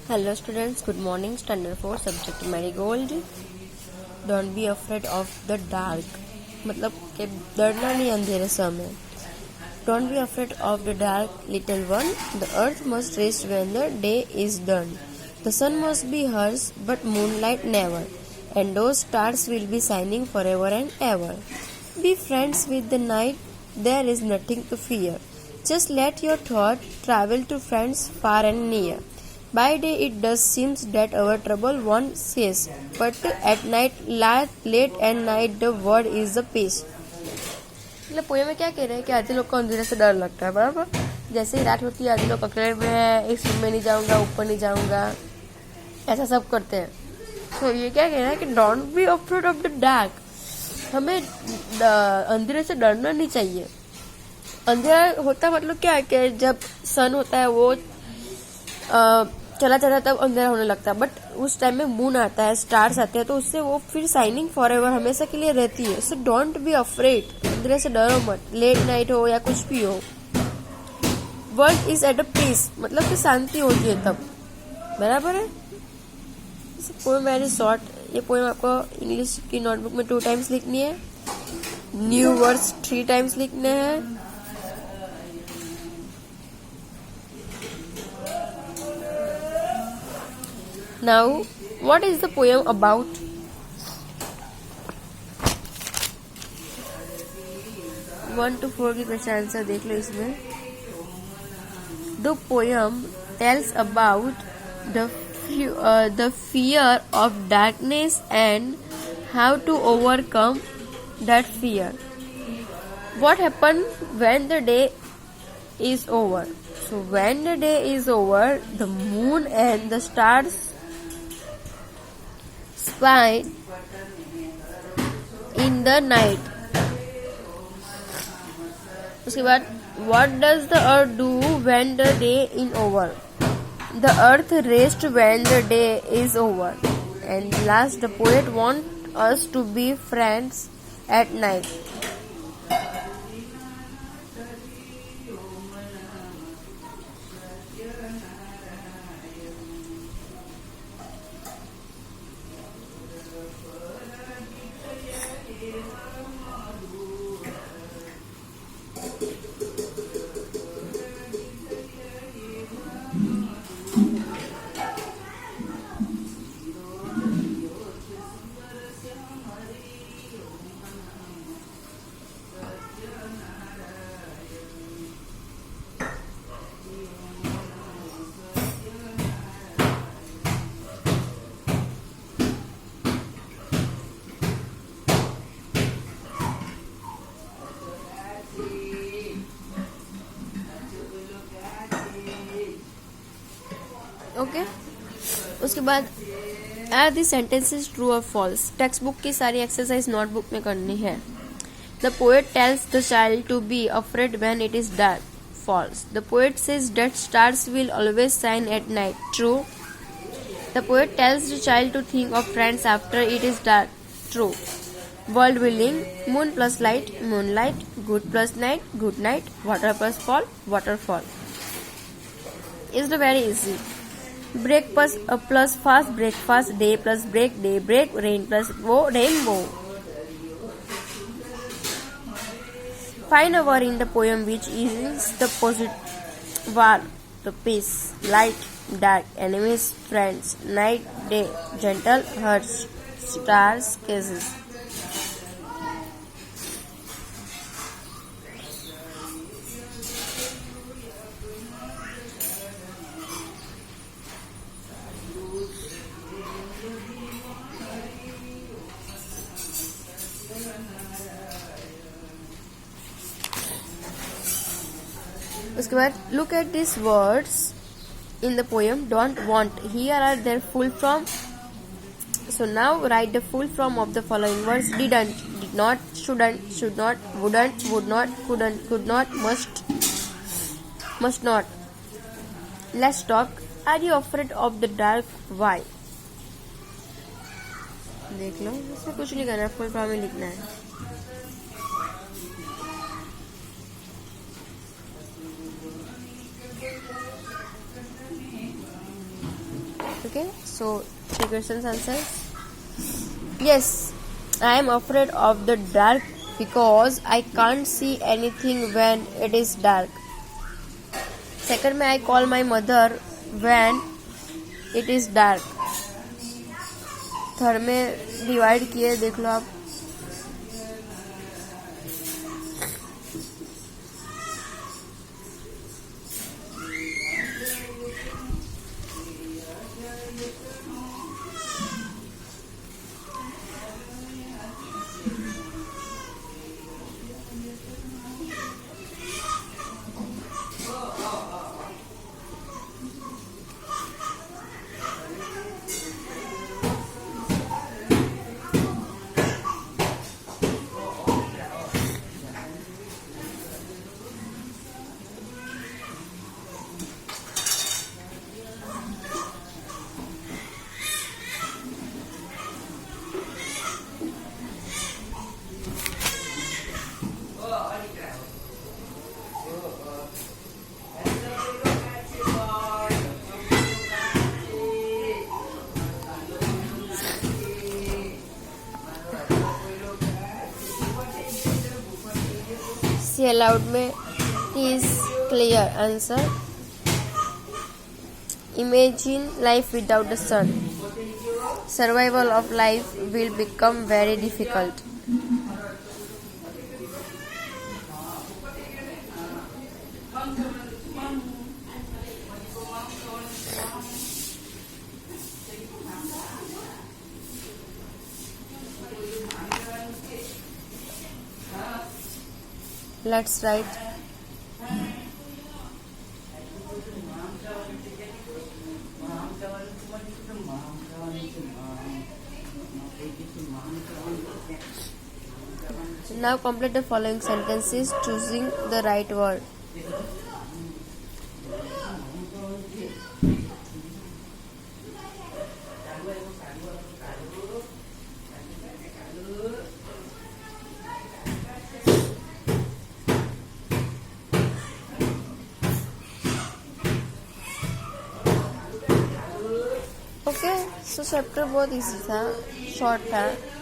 Hello students, good morning. Standard 4 subject marigold. Don't be afraid of the dark. मतलब कि डरना नहीं अंधेरे समय. Don't be afraid of the dark, little one. The earth must rest when the day is done. The sun must be hers, but moonlight never. And those stars will be shining forever and ever. Be friends with the night. There is nothing to fear. Just let your thought travel to friends far and near. By day it does seem that our trouble won't cease, but at night, late at night, the word is the peace. मतलब poem में क्या कह रहे हैं कि आधे लोग को अंधेरे से डर लगता है, बराबर. जैसे ही रात होती है आधे लोग अकेले में है, इस रूम में नहीं जाऊंगा, ऊपर नहीं जाऊंगा, ऐसा सब करते हैं. तो ये क्या कह रहा है कि don't be afraid of the dark. हमें अंधेरे से डरना नहीं चाहिए. अंधेरा होता मतलब क्या है कि जब सन होता है वो चला जाता तब अंधेरा होने लगता है, बट उस टाइम में मून आता है, स्टार्स आते हैं, तो उससे वो फिर शाइनिंग फॉर एवर हमेशा के लिए रहती है. So don't be afraid. अंधेरे से डरो मत, लेट नाइट हो या कुछ भी हो. World is at a peace, मतलब कि शांति होती है तब, बराबर है. Poem very short. ये पोएम आपको इंग्लिश की नोटबुक में 2 टाइम्स लिखनी है, न्यू वर्ड्स 3 टाइम्स लिखने हैं. Now, what is the poem about? One to 4 की क्वेश्चन आंसर देख लो इसमें. The poem tells about the fear of darkness and how to overcome that fear. What happened when the day is over? So when the day is over, the moon and the stars shine in the night. उसके बाद what does the earth do when the day is over? The earth rests when the day is over. And last, the poet wants us to be friends at night. Okay. उसके बाद are the sentences true और false. Text book की सारी exercise notebook में करनी है. The poet tells the child to be afraid when it is dark. False. The poet says that stars will always shine at night. True. The poet tells the child to think of friends after it is dark. True. World building. Moon plus light, moon light. Good plus night, good night. Water plus fall, waterfall. Is the very easy. Break plus fast, breakfast. Day plus break, day break. Rain plus rainbow. Find a word in the poem which is the positive. War, the peace. Light, dark. Enemies, friends. Night, day. Gentle, harsh. Stars, cases. उसके बाद look at these words in the poem. Don't, want. Here are their full form. So now write the full form of the following words. Didn't, did not, shouldn't, should not, wouldn't, would not, couldn't, could not, must not. Let's talk. Are you afraid of the dark? Why? देख लो, इसमें कुछ नहीं करना है, full form में लिखना है. Okay, so 3 questions answers. Yes, I am afraid of the dark because I can't see anything when it is dark. Second में I call my mother when it is dark. Third में divide किए देख लो आप. Say aloud में is clear answer. Imagine life without the sun. Survival of life will become very difficult. Let's write. Now complete the following sentences choosing the right word. Okay, so chapter बहुत easy था, short था.